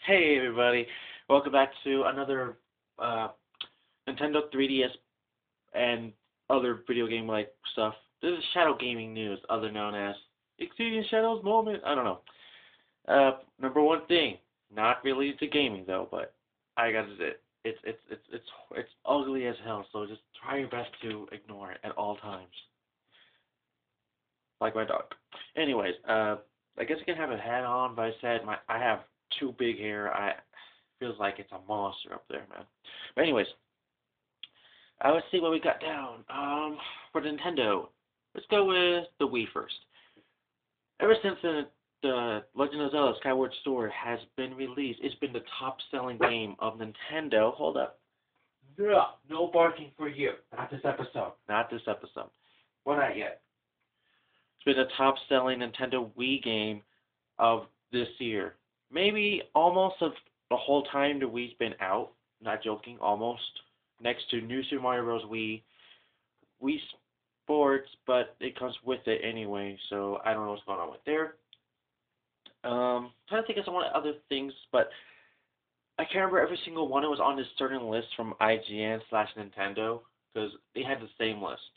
Hey everybody, welcome back to another uh, Nintendo 3DS and other video game like stuff. This is Shadow Gaming News, other known as Exceeding Shadow's Moment. I don't know. Number one thing, not related to gaming though, but I got it. It's ugly as hell. So just try your best to ignore it at all times, like my dog. Anyways, I guess I can have a hat on, but I have too big hair. I feels like it's a monster up there, man. But anyways, let's see what we got down. For Nintendo, let's go with the Wii first. Ever since the Legend of Zelda Skyward Sword has been released, it's been the top-selling game of Nintendo. Hold up. No, no barking for you. Not this episode. Not this episode. Well, not yet. It's been the top-selling Nintendo Wii game of this year. Maybe almost of the whole time the Wii's been out. Not joking, almost. Next to New Super Mario Bros. Wii Sports, but it comes with it anyway, so I don't know what's going on with there. Trying to think of some other things, but I can't remember every single one. It was on this certain list from IGN/Nintendo because they had the same list.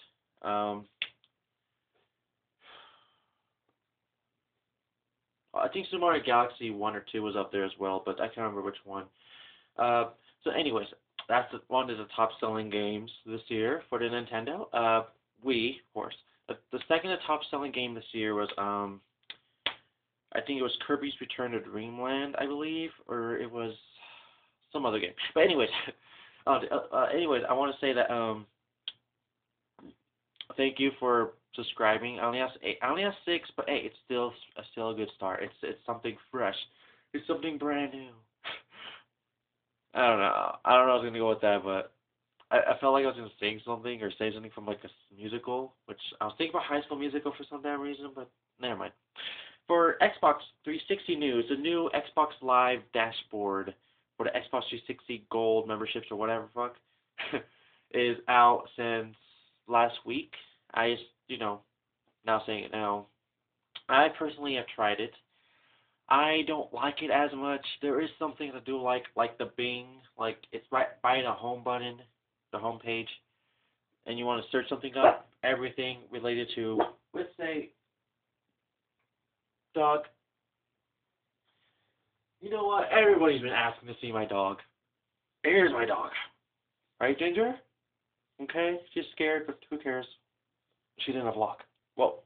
I think Super Mario Galaxy 1 or 2 was up there as well, but I can't remember which one. So anyways, that's one of the top-selling games this year for the Nintendo. Wii, of course. The second top-selling game this year was, I think it was Kirby's Return to Dreamland, I believe, or it was some other game. But anyways, I want to say that, thank you for subscribing. I only have 6, but hey, it's still a good start. It's something fresh. It's something brand new. I don't know. I don't know how I was gonna go with that, but I felt like I was gonna sing something or say something from like a musical, which I was thinking about High School Musical for some damn reason, but never mind. For Xbox 360 news, the new Xbox Live dashboard for the Xbox 360 Gold memberships or whatever fuck is out since last week. I just, now saying it now. I personally have tried it. I don't like it as much. There is something to do like the Bing, like it's right by the home button, the home page, and you want to search something up, everything related to, let's say, dog. You know what? Everybody's been asking to see my dog. Here's my dog. Right, Ginger? Okay, she's scared, but who cares? She's in a vlog. Well,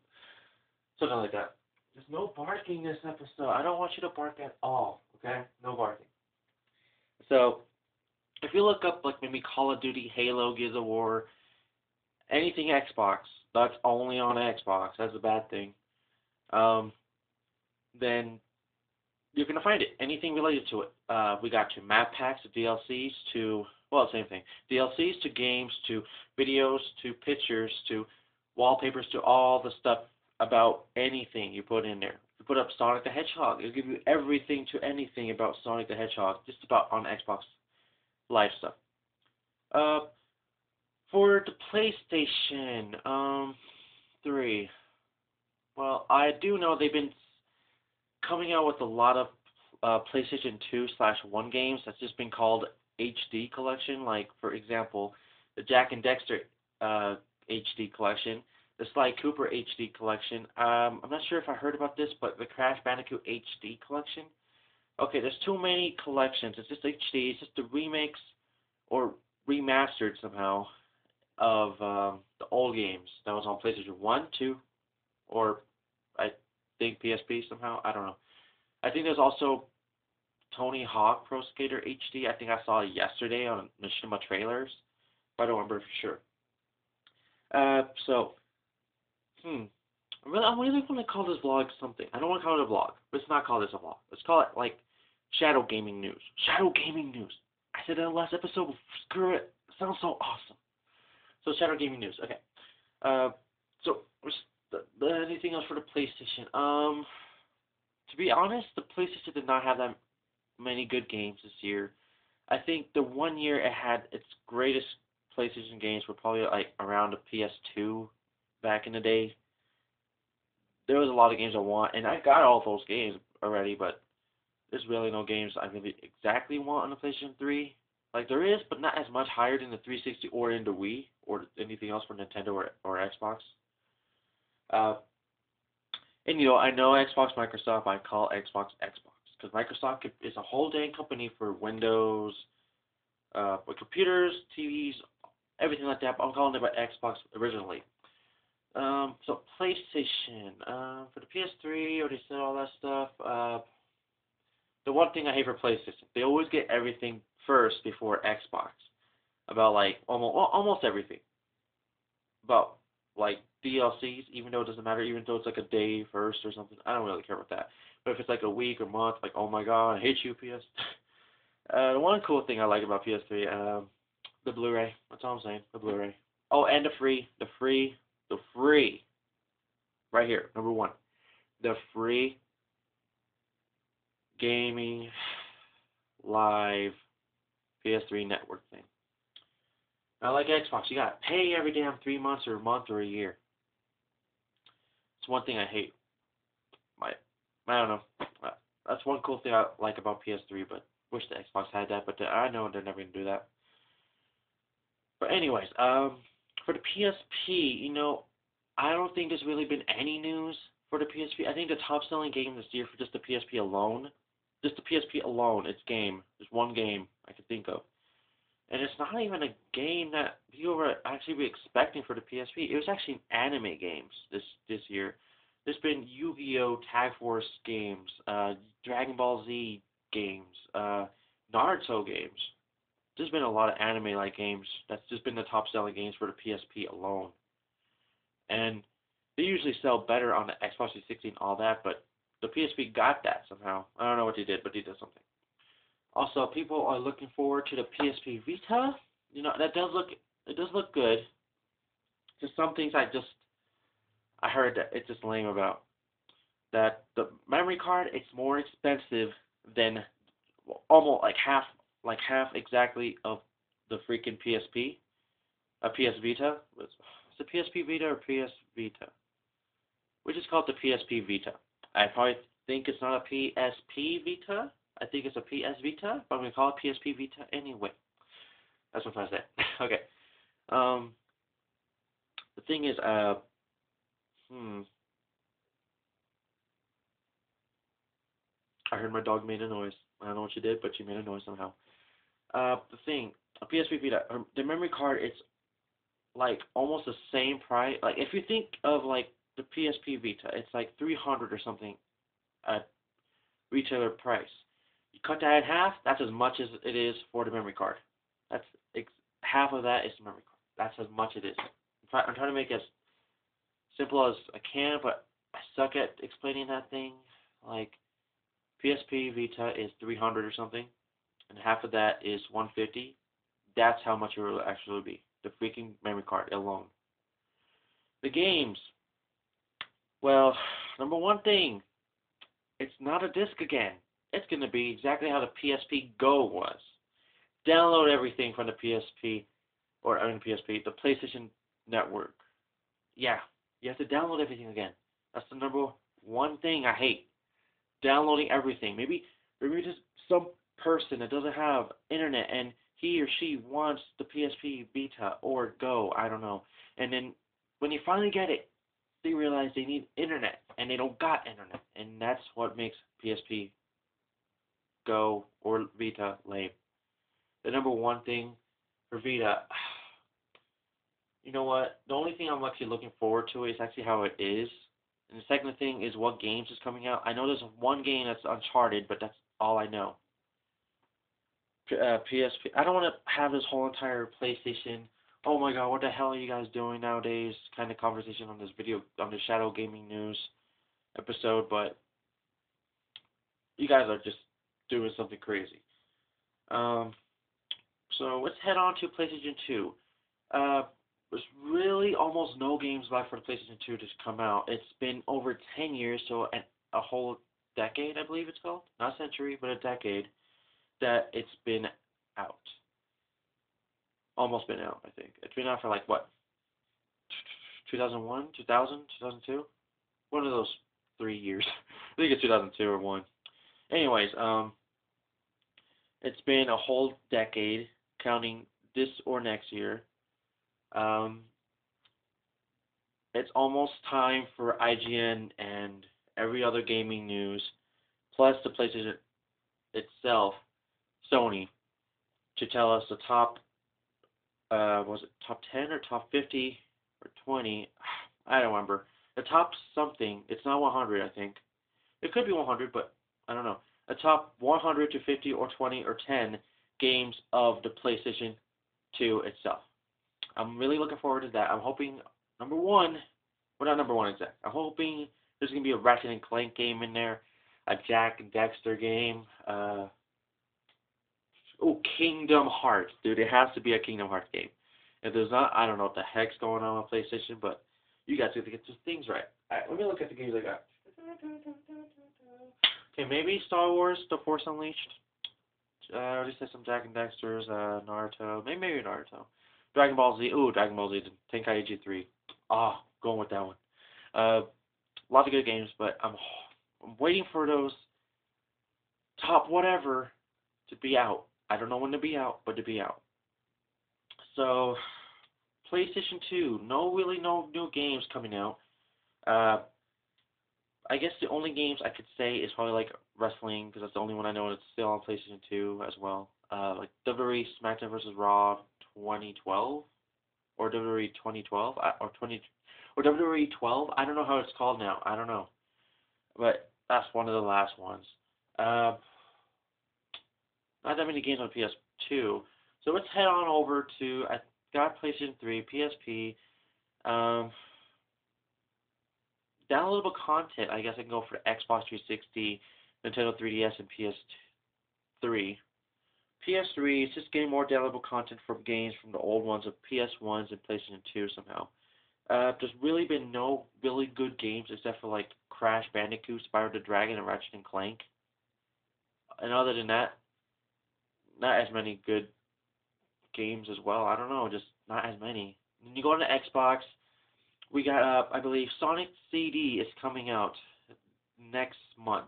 something like that. There's no barking this episode. I don't want you to bark at all, okay? No barking. So, if you look up, like, maybe Call of Duty, Halo, Gears of War, anything Xbox, that's only on Xbox. That's a bad thing. Then you're going to find it. Anything related to it. We got to map packs, to DLCs, to, well, same thing. DLCs, to games, to videos, to pictures, to wallpapers, to all the stuff about anything you put in there. If you put up Sonic the Hedgehog, it'll give you everything to anything about Sonic the Hedgehog, just about on Xbox Live stuff. For the PlayStation 3, well, I do know they've been coming out with a lot of PlayStation 2/1 games that's just been called HD collection. Like, for example, the Jak and Daxter HD collection, the Sly Cooper HD collection. I'm not sure if I heard about this, but the Crash Bandicoot HD collection. Okay, there's too many collections. It's just HD. It's just the remakes or remastered somehow of the old games that was on PlayStation 1, 2, or I think PSP somehow. I don't know. I think there's also Tony Hawk Pro Skater HD. I think I saw it yesterday on Machinima trailers, but I don't remember for sure. So, I really want to call this vlog something. I don't want to call it a vlog. Let's not call this a vlog. Let's call it, like, Shadow Gaming News. Shadow Gaming News. I said that in the last episode, but screw it. It sounds so awesome. So, Shadow Gaming News. Okay. So, anything else for the PlayStation? To be honest, the PlayStation did not have that many good games this year. I think the one year it had its greatest PlayStation games were probably like around the PS2 back in the day. There was a lot of games I want, and I got all those games already, but there's really no games I really exactly want on the PlayStation 3. Like there is, but not as much higher than the 360 or in the Wii or anything else for Nintendo or Xbox. Uh, and I know Xbox, Microsoft. I call Xbox Xbox because Microsoft is a whole dang company for Windows, with computers, TVs, everything like that. But I'm calling it by Xbox originally. So PlayStation, for the PS3, already said all that stuff. The one thing I hate for PlayStation, they always get everything first before Xbox. About like almost everything. About like DLCs, even though it doesn't matter, even though it's like a day first or something, I don't really care about that. But if it's like a week or month, like oh my god, I hate you, PS. The one cool thing I like about PS3, the Blu-ray. That's all I'm saying. The Blu-ray. Oh, and the free. Right here, number one, the free gaming live PS3 network thing. Not like Xbox, you gotta pay every damn 3 months or a month or a year. It's one thing I hate. I don't know. That's one cool thing I like about PS3, but wish the Xbox had that. But I know they're never gonna do that. But anyways, for the PSP, I don't think there's really been any news for the PSP. I think the top selling game this year for just the PSP alone, its game. There's one game I can think of. And it's not even a game that people were actually be expecting for the PSP. It was actually anime games this year. There's been Yu-Gi-Oh! Tag Force games, Dragon Ball Z games, Naruto games. There's been a lot of anime-like games. That's just been the top-selling games for the PSP alone. And they usually sell better on the Xbox 360 and all that, but the PSP got that somehow. I don't know what they did, but they did something. Also, people are looking forward to the PSP Vita. It does look good. Just some things I heard that it's just lame about. That the memory card, it's more expensive than almost like half exactly of the freaking PSP. A PS Vita. Is it PSP Vita or PS Vita? We just call it the PSP Vita. I probably think it's not a PSP Vita. I think it's a PS Vita, but I'm going to call it PSP Vita anyway. That's what I said. Okay. The thing is, I heard my dog made a noise. I don't know what she did, but she made a noise somehow. The thing, a PSP Vita, the memory card, it's like almost the same price. Like if you think of like the PSP Vita, it's like 300 or something at retailer price. You cut that in half, that's as much as it is for the memory card. That's half of that is the memory card. That's as much it is. I'm trying to make it as simple as I can, but I suck at explaining that thing. Like PSP Vita is 300 or something, and half of that is 150. That's how much it will actually be. The freaking memory card alone. The games. Well, number one thing, it's not a disc again. It's going to be exactly how the PSP Go was. Download everything from the PSP, the PlayStation Network. Yeah, you have to download everything again. That's the number one thing I hate. Downloading everything. Maybe just some person that doesn't have internet and he or she wants the PSP Vita or Go, I don't know. And then when you finally get it, they realize they need internet and they don't got internet. And that's what makes PSP Go or Vita lame. The number one thing for Vita, you know what? The only thing I'm actually looking forward to is actually how it is. And the second thing is what games is coming out. I know there's one game that's Uncharted, but that's all I know. PSP. I don't want to have this whole entire PlayStation. Oh my God, what the hell are you guys doing nowadays? Kind of conversation on the Shadow Gaming News episode, but you guys are just doing something crazy. So let's head on to PlayStation 2. There's really almost no games left for the PlayStation 2 to come out. It's been over 10 years, so a whole decade, I believe it's called. Not a century, but a decade that it's been out. Almost been out, I think. It's been out for like, what, 2001, 2000, 2002? One of those 3 years. I think it's 2002 or 1. Anyways, it's been a whole decade, counting this or next year. Um, it's almost time for IGN and every other gaming news, plus the PlayStation itself, Sony, to tell us the top, was it top 10 or top 50 or 20? I don't remember. The top something. It's not 100, I think. It could be 100, but I don't know. The top 100 to 50 or 20 or 10 games of the PlayStation 2 itself. I'm really looking forward to that. I'm hoping number one, well not number one exact. I'm hoping there's gonna be a Ratchet and Clank game in there, a Jack and Dexter game. Oh, Kingdom Hearts, dude. It has to be a Kingdom Hearts game. If there's not, I don't know what the heck's going on PlayStation, but you guys have to get those things right. Alright, let me look at the games I got. Okay, maybe Star Wars: The Force Unleashed. I already said some Jack and Dexter's, Naruto. Maybe Naruto. Dragon Ball Z. Ooh, Dragon Ball Z. Tenkaichi 3. Ah, going with that one. Lots of good games, but I'm waiting for those top whatever to be out. I don't know when to be out, but to be out. So, PlayStation 2. No new games coming out. Uh, I guess the only games I could say is probably like wrestling, because that's the only one I know that's still on PlayStation 2 as well. Like WWE SmackDown vs. Raw 2012 or WWE 2012 or 20 or WWE 12. I don't know how it's called now. I don't know, but that's one of the last ones. Uh, Not that many games on PS2, so let's head on over to I got PlayStation 3, PSP. Um, Downloadable content. I guess I can go for Xbox 360, Nintendo 3DS, and PS3. PS3 is just getting more downloadable content from games from the old ones of PS1s and PlayStation 2 somehow. There's really been no really good games except for like Crash Bandicoot, Spyro the Dragon, and Ratchet and Clank. And other than that, not as many good games as well. I don't know, just not as many. When you go on the Xbox, we got I believe Sonic CD is coming out next month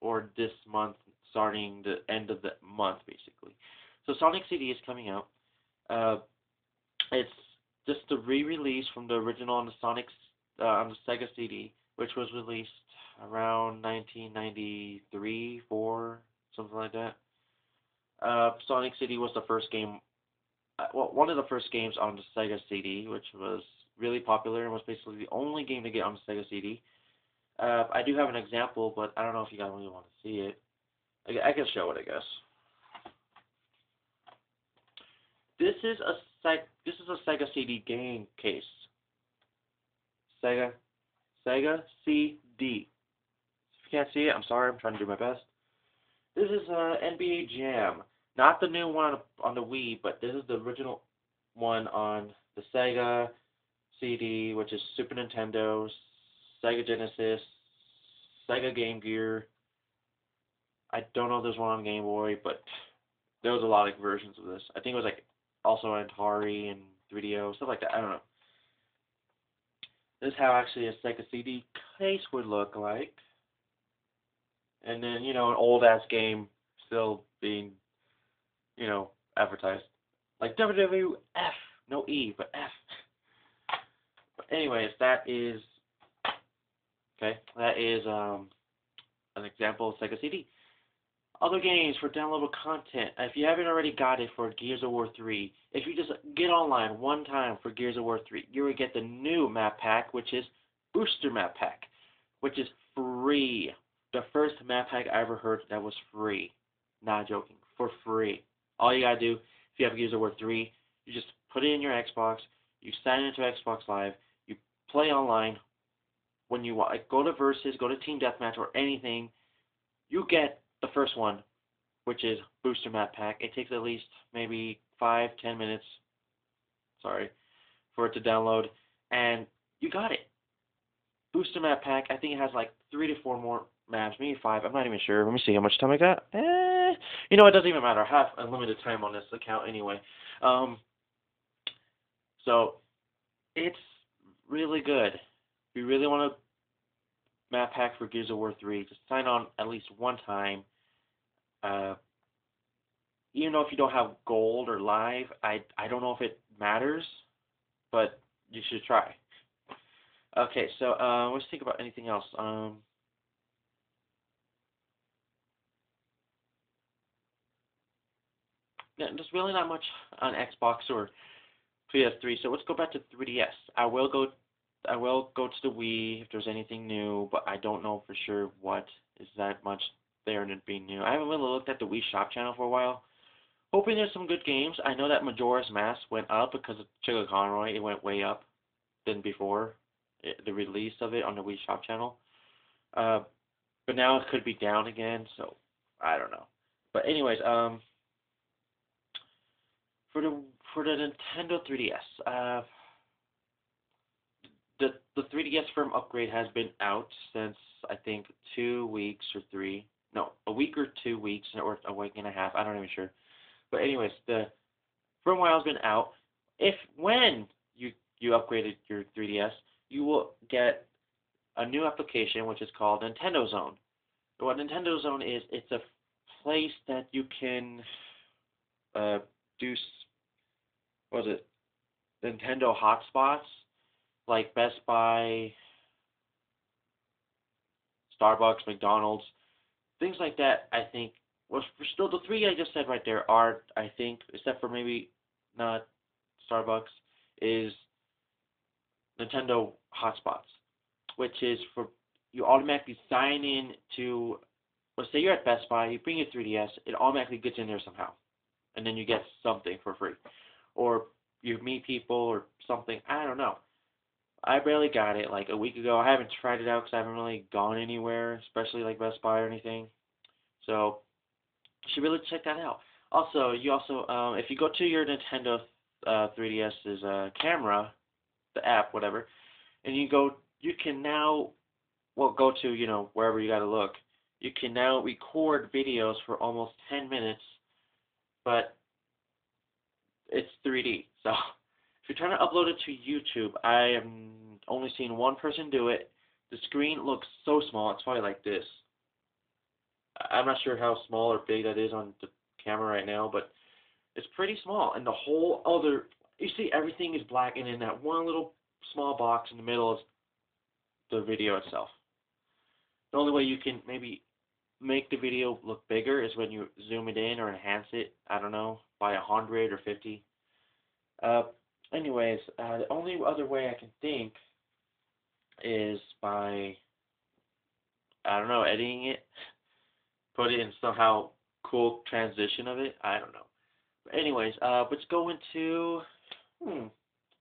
or this month, starting the end of the month basically. So Sonic CD is coming out. Uh, it's just a re-release from the original on the on the Sega CD, which was released around 1993, 4, something like that. Sonic CD was the first game, well, one of the first games on the Sega CD, which was really popular and was basically the only game to get on the Sega CD. I do have an example, but I don't know if you guys really want to see it. I can show it, I guess. This is a Sega CD game case. Sega CD. If you can't see it, I'm sorry. I'm trying to do my best. This is NBA Jam, not the new one on the Wii, but this is the original one on the Sega CD, which is Super Nintendo, Sega Genesis, Sega Game Gear. I don't know if there's one on Game Boy, but there was a lot of versions of this. I think it was like also Atari and 3DO, stuff like that. I don't know. This is how actually a Sega CD case would look like. And then, an old ass game still being, advertised. Like WWF. No E, but F. But anyways, that is an example of Sega CD. Other games for downloadable content. If you haven't already got it for Gears of War 3, if you just get online one time for Gears of War 3, you will get the new map pack, which is Booster Map Pack, which is free. The first map pack I ever heard that was free. Not joking. For free. All you gotta do, if you have Gears of War 3, you just put it in your Xbox, you sign into Xbox Live, you play online. When you want, go to Versus, go to Team Deathmatch, or anything, you get the first one, which is Booster Map Pack. It takes at least maybe 5-10 minutes, for it to download, and you got it. Booster Map Pack, I think it has like 3 to 4 more maps, maybe 5. I'm not even sure. Let me see how much time I got. It doesn't even matter. I have unlimited time on this account anyway. So it's really good. If you really want to map pack for Gears of War 3, just sign on at least one time. Uh, even though if you don't have gold or live, I don't know if it matters, but you should try. Okay, so let's think about anything else. Yeah, there's really not much on Xbox or PS3. So let's go back to 3DS. I will go to the Wii if there's anything new, but I don't know for sure what is that much there and it being new. I haven't really looked at the Wii Shop channel for a while. Hoping there's some good games. I know that Majora's Mask went up because of Chica Conroy. It went way up than before the release of it on the Wii Shop channel. Uh, but now it could be down again, so I don't know. But anyways, for the Nintendo 3DS, the 3DS firm upgrade has been out since I think 2 weeks or three, no, a week or 2 weeks or a week and a half. I'm not even sure. But anyways, the firmware has been out. If when you upgraded your 3DS, you will get a new application which is called Nintendo Zone. What Nintendo Zone is, it's a place that you can uh, do what was it Nintendo hotspots like Best Buy, Starbucks, McDonald's, things like that. I think was for still the three I just said right there are I think except for maybe not Starbucks is Nintendo hotspots, which is for you automatically sign in to. Let's say you're at Best Buy, you bring your 3DS, it automatically gets in there somehow, and then you get something for free, or you meet people or something. I don't know. I barely got it like a week ago. I haven't tried it out because I haven't really gone anywhere, especially like Best Buy or anything. So you should really check that out. Also, you also if you go to your Nintendo 3DS's camera, the app, whatever, and you can now go to wherever you got to look. You can now record videos for almost 10 minutes, but it's 3D. So if you're trying to upload it to YouTube, I am only seeing one person do it. The screen looks so small. It's probably like this. I'm not sure how small or big that is on the camera right now, but it's pretty small. And the whole other, you see everything is black, and in that one little small box in the middle is the video itself. The only way you can maybe make the video look bigger is when you zoom it in or enhance it, I don't know, by 100 or 50. Uh, the only other way I can think is by, I don't know, editing it, put it in somehow cool transition of it. I don't know. But anyways, let's go into, I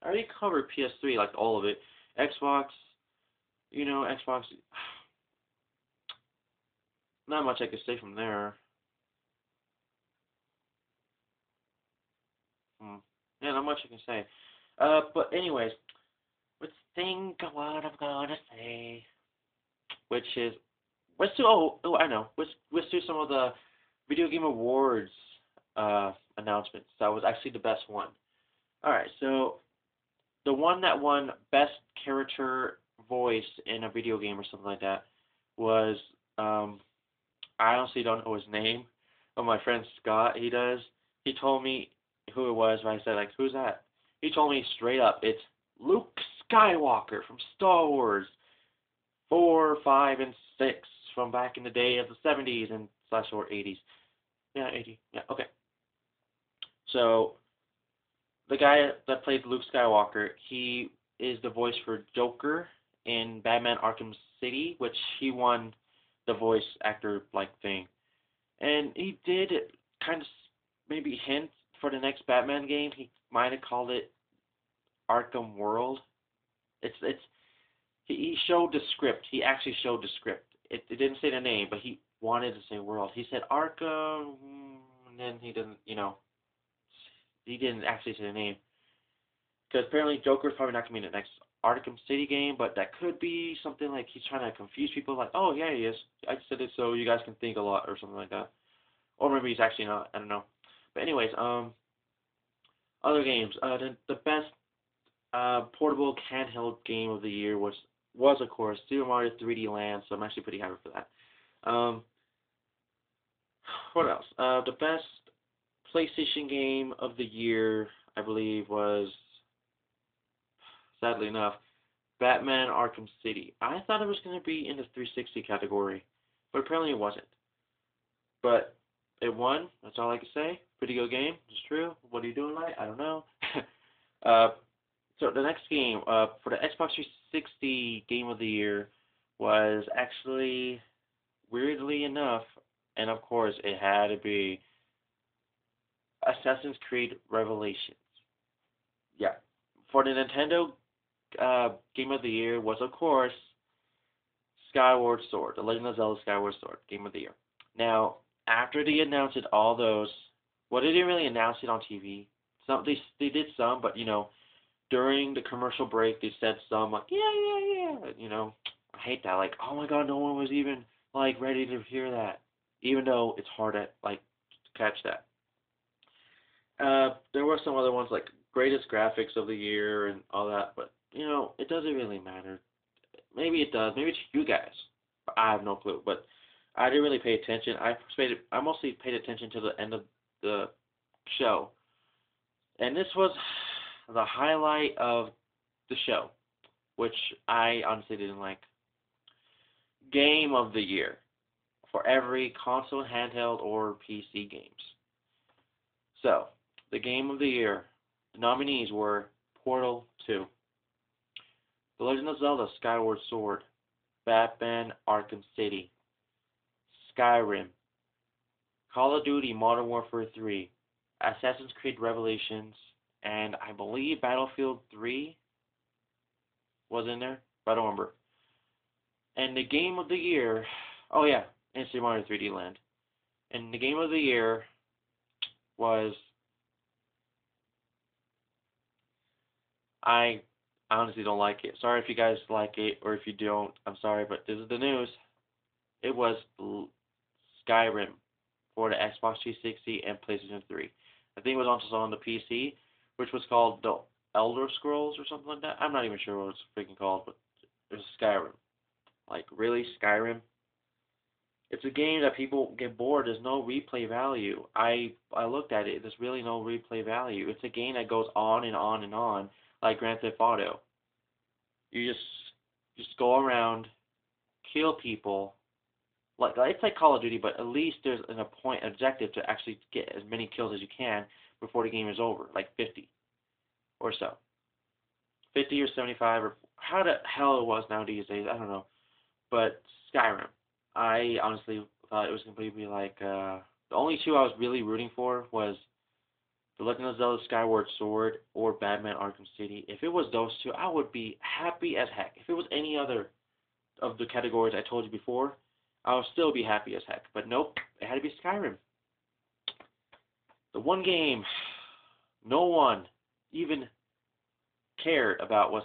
already covered PS3, like all of it. Xbox, Xbox, not much I could say from there. Hmm. Yeah, not much I can say. But anyways, let's think of what I'm gonna say, which is I know. Let's do some of the video game awards announcements. That was actually the best one. All right, so the one that won best character voice in a video game or something like that was I honestly don't know his name, but my friend Scott, he does. He told me who it was when I said, like, who's that? He told me straight up, it's Luke Skywalker from Star Wars 4, 5, and 6 from back in the day of the 70s and slash or 80s. Yeah, 80. Yeah, okay. So the guy that played Luke Skywalker, he is the voice for Joker in Batman Arkham City, which he won the voice actor like thing. And he did kind of maybe hint for the next Batman game. He might have called it Arkham World. It's he showed the script. He actually showed the script. It didn't say the name, but he wanted to say World. He said Arkham, and then he didn't. He didn't actually say the name because apparently Joker's probably not gonna be in the next Arkham City game, but that could be something like he's trying to confuse people. Like, oh yeah, he is. I said it so you guys can think a lot or something like that. Or maybe he's actually not. I don't know. But anyways, other games. The best portable handheld game of the year was of course Super Mario 3D Land. So I'm actually pretty happy for that. Um, What else? The best PlayStation game of the year, I believe, was, sadly enough, Batman Arkham City. I thought it was going to be in the 360 category, but apparently it wasn't. But it won. That's all I can say. Pretty good game. It's true. What are you doing, tonight? I don't know. uh, so the next game for the Xbox 360 Game of the Year was actually, weirdly enough, and of course it had to be Assassin's Creed Revelations. Yeah. For the Nintendo Game of the Year was, of course, Skyward Sword, The Legend of Zelda Skyward Sword, Game of the Year. Now, after they announced it, all those, well, they didn't really announce it on TV. Some they did some, but during the commercial break, they said some like, yeah, yeah, yeah. I hate that. Like, oh my God, no one was even like ready to hear that, even though it's hard to like catch that. There were some other ones like greatest graphics of the year and all that, but it doesn't really matter. Maybe it does. Maybe to you guys. I have no clue. But I didn't really pay attention. I mostly paid attention to the end of the show, and this was the highlight of the show, which I honestly didn't like. Game of the year for every console, handheld, or PC games. So, the game of the year, the nominees were Portal 2, The Legend of Zelda Skyward Sword, Batman Arkham City, Skyrim, Call of Duty Modern Warfare 3, Assassin's Creed Revelations, and I believe Battlefield 3 was in there, but I don't remember. And the game of the year, oh yeah, and Super Mario 3D Land. And the game of the year was, I honestly don't like it. Sorry if you guys like it, or if you don't, I'm sorry, but this is the news. It was Skyrim for the Xbox 360 and PlayStation 3. I think it was also on the PC, which was called the Elder Scrolls or something like that. I'm not even sure what it's freaking called, but it was Skyrim. Like, really, Skyrim? It's a game that people get bored. There's no replay value. I looked at it. There's really no replay value. It's a game that goes on and on and on, like Grand Theft Auto. You just go around, kill people. Like it's like Call of Duty, but at least there's an objective to actually get as many kills as you can before the game is over, like 50 or so. 50 or 75 or how the hell it was now these days, I don't know. But Skyrim, I honestly thought it was completely like the only two I was really rooting for was The Legend of Zelda Skyward Sword or Batman Arkham City. If it was those two, I would be happy as heck. If it was any other of the categories I told you before, I would still be happy as heck. But nope, it had to be Skyrim. The one game no one even cared about was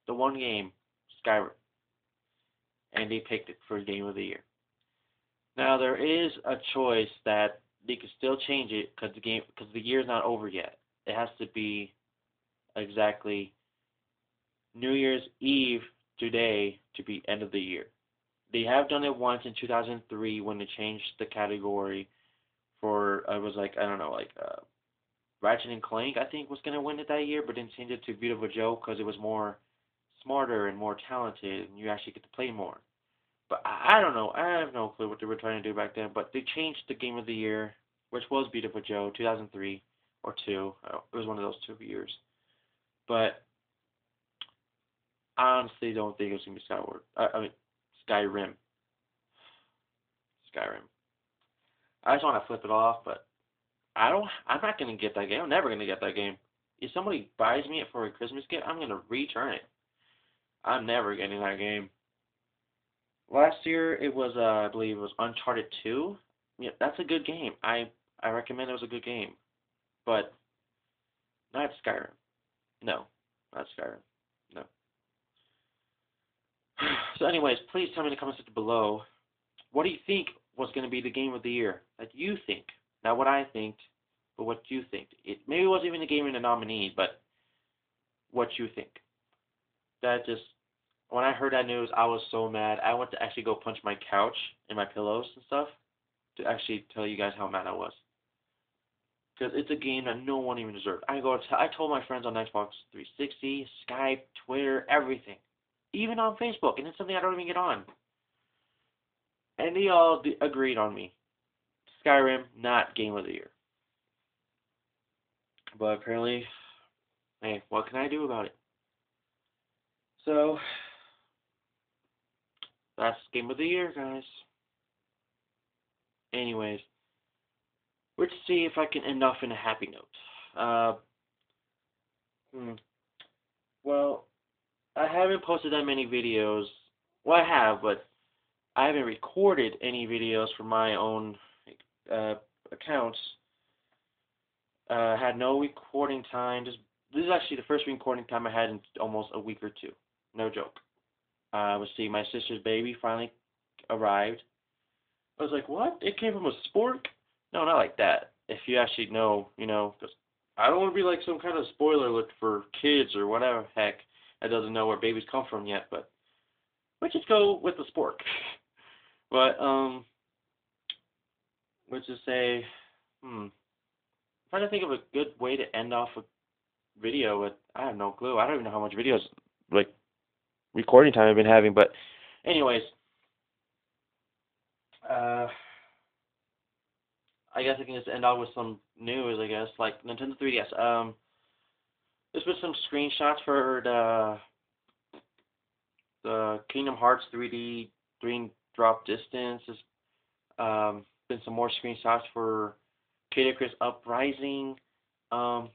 the one game, Skyrim. And they picked it for Game of the Year. Now there is a choice that they could still change it because the year's not over yet. It has to be exactly New Year's Eve today to be end of the year. They have done it once in 2003 when they changed the category for it was like I don't know like Ratchet and Clank I think was gonna win it that year, but then changed it to Beautiful Joe because it was more smarter and more talented and you actually get to play more. But I don't know. I have no clue what they were trying to do back then. But they changed the Game of the Year, which was Beautiful Joe, 2003 or 2. It was one of those 2 years. But I honestly don't think it was going to be Skyward. I mean, Skyrim. Skyrim. I just want to flip it off, but I'm not going to get that game. I'm never going to get that game. If somebody buys me it for a Christmas gift, I'm going to return it. I'm never getting that game. Last year it was I believe it was Uncharted 2. Yeah, that's a good game. I recommend it was a good game. But not Skyrim. No, not Skyrim. No. So anyways, please tell me in the comments section below, what do you think was going to be the game of the year that you think? Not what I think, but what you think. It maybe wasn't even the game in the nominee, but what you think. That just when I heard that news, I was so mad. I went to actually go punch my couch and my pillows and stuff. to actually tell you guys how mad I was. Because it's a game that no one even deserved. I told my friends on Xbox 360, Skype, Twitter, everything. Even on Facebook, and it's something I don't even get on. And they all agreed on me. Skyrim, not Game of the Year. But apparently, hey, what can I do about it? So, that's Game of the Year, guys. Anyways, let's see if I can end off in a happy note. Well, I haven't posted that many videos. Well, I have, but I haven't recorded any videos for my own accounts. Had no recording time. This is actually the first recording time I had in almost a week or two. No joke. Let's see, my sister's baby finally arrived. I was like, what? It came from a spork? No, not like that. If you actually know, you know, because I don't want to be like some kind of spoiler alert for kids or whatever heck that doesn't know where babies come from yet, but let's just go with the spork. But, let's just say, I'm trying to think of a good way to end off a video with, I have no clue. I don't even know how much videos, like, recording time I've been having, but anyways, I guess I can just end off with some news, I guess, like Nintendo 3DS. There's been some screenshots for the Kingdom Hearts 3D Dream Drop Distance. There's been some more screenshots for Kid Icarus Uprising, and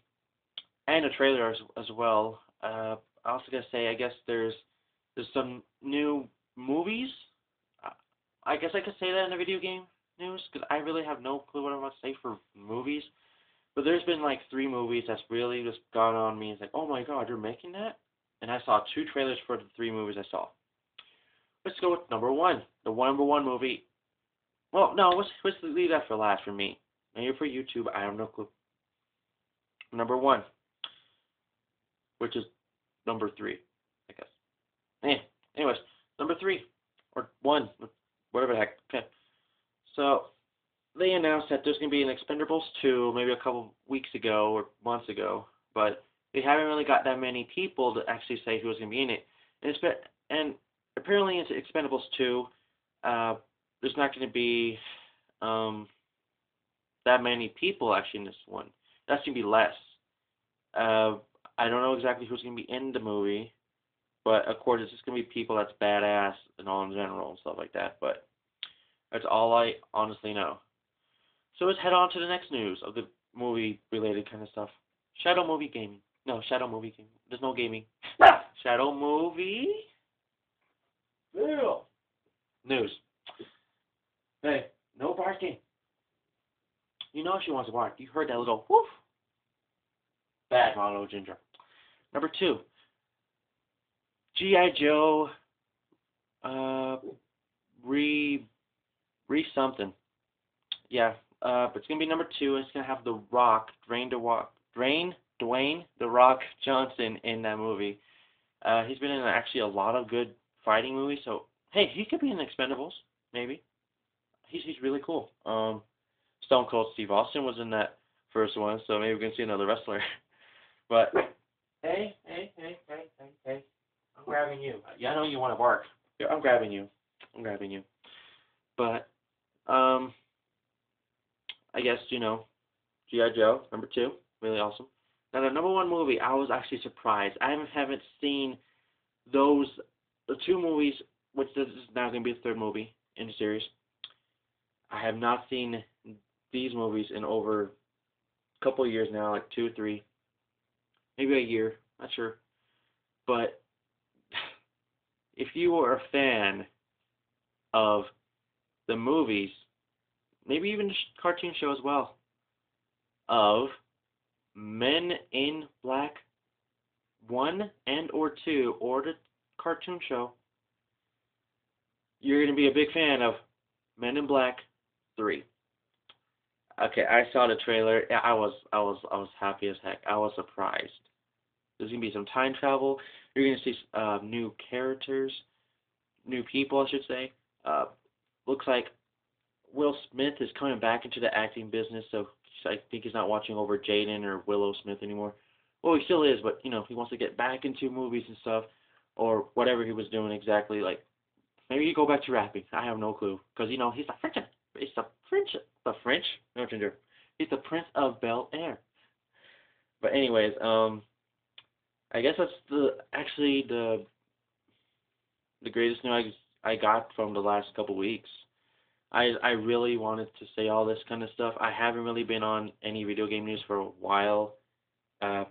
a trailer as well. I also gotta say, I guess there's some new movies. I guess I could say that in the video game news, because I really have no clue what I'm about to say for movies. But there's been like 3 movies that's really just gone on me. It's like, oh my god, you're making that? And I saw 2 trailers for the 3 movies I saw. Let's go with number 1. The number 1 movie. Well, no, let's leave that for last for me. Maybe for YouTube, I have no clue. Number 1, which is number 3, I guess. Anyways, number 3, or 1, whatever the heck. Okay. So, they announced that there's going to be an Expendables 2 maybe a couple weeks ago or months ago, but they haven't really got that many people to actually say who's going to be in it. And apparently in Expendables 2, there's not going to be that many people actually in this one. That's going to be less. I don't know exactly who's going to be in the movie, but of course it's just going to be people that's badass and all in general and stuff like that, but that's all I honestly know. So let's head on to the next news of the movie-related kind of stuff. Shadow movie gaming. No, shadow movie gaming. There's no gaming. Shadow movie news. Hey, no barking. You know she wants to bark. You heard that little woof. Bad, my little ginger. Number 2. G.I. Joe something. Yeah. But it's gonna be number 2. It's gonna have The Rock, Dwayne The Rock Johnson in that movie. He's been in actually a lot of good fighting movies. So hey, he could be in Expendables, maybe. He's really cool. Stone Cold Steve Austin was in that first one, so maybe we can see another wrestler. But hey, I'm grabbing you. Yeah, I know you want to bark. Yeah, I'm grabbing you. But I guess, you know, G.I. Joe, number 2, really awesome. Now, the number 1 movie, I was actually surprised. I haven't seen the 2 movies, which this is now going to be the 3rd movie in the series. I have not seen these movies in over a couple of years now, like 2 or 3, maybe a year, not sure. But if you are a fan of the movies, maybe even the cartoon show as well, of Men in Black 1 and or 2, or the cartoon show, you're going to be a big fan of Men in Black 3. Okay, I saw the trailer. Yeah, I was happy as heck. I was surprised. There's going to be some time travel. You're going to see new characters, new people, I should say. Looks like Will Smith is coming back into the acting business, so I think he's not watching over Jaden or Willow Smith anymore. Well, he still is, but he wants to get back into movies and stuff, or whatever he was doing exactly. Like maybe he go back to rapping. I have no clue, because he's the French. The French. No, Ginger. He's the Prince of Bel Air. But anyways, I guess that's the greatest news I got from the last couple weeks. I really wanted to say all this kind of stuff. I haven't really been on any video game news for a while. Uh,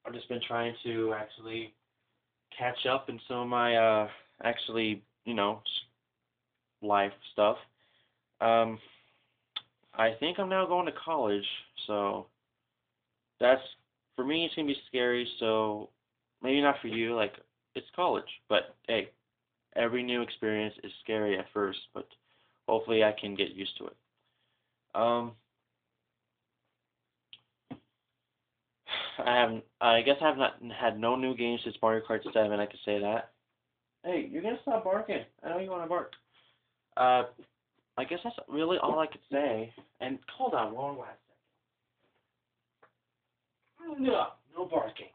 I've just been trying to actually catch up in some of my actually life stuff. Um, I think I'm now going to college, so that's for me. It's gonna be scary. So maybe not for you. Like it's college, but hey, every new experience is scary at first, but hopefully I can get used to it. Um, I guess I have not had no new games since Mario Kart 7. I could say that. Hey, you're gonna stop barking. I know you want to bark. Uh, I guess that's really all I could say. And hold on one last second. No, no barking.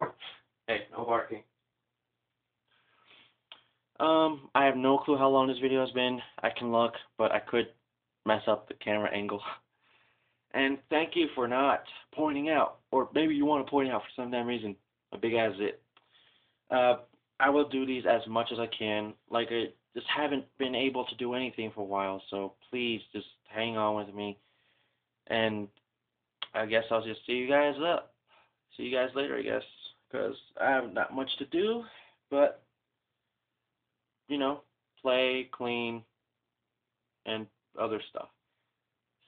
Hey, no barking. I have no clue how long this video has been. I can look, but I could mess up the camera angle. And thank you for not pointing out, or maybe you want to point out for some damn reason, a big ass zit. Uh, I will do these as much as I can. Like I just haven't been able to do anything for a while, so please just hang on with me. And I guess I'll just see you guys up. See you guys later, I guess, because I have not much to do, but play, clean, and other stuff.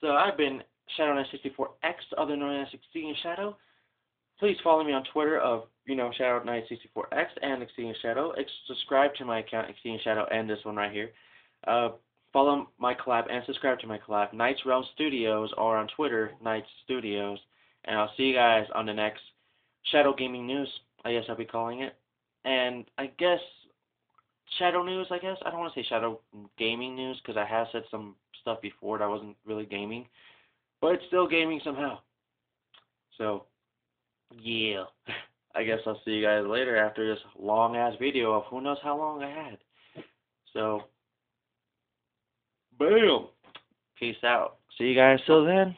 So I've been Shadow Knight 64X, other known as Exceeding Shadow. Please follow me on Twitter of, Shadow Knight 64X and Exceeding Shadow. Subscribe to my account, Exceeding Shadow, and this one right here. Follow my collab and subscribe to my collab, Knights Realm Studios, or on Twitter, Knights Studios. And I'll see you guys on the next Shadow Gaming News, I guess I'll be calling it. And I guess Shadow News, I guess. I don't want to say Shadow Gaming News because I have said some stuff before that wasn't really gaming. But it's still gaming somehow. So, yeah. I guess I'll see you guys later after this long-ass video of who knows how long I had. So, boom. Peace out. See you guys till then.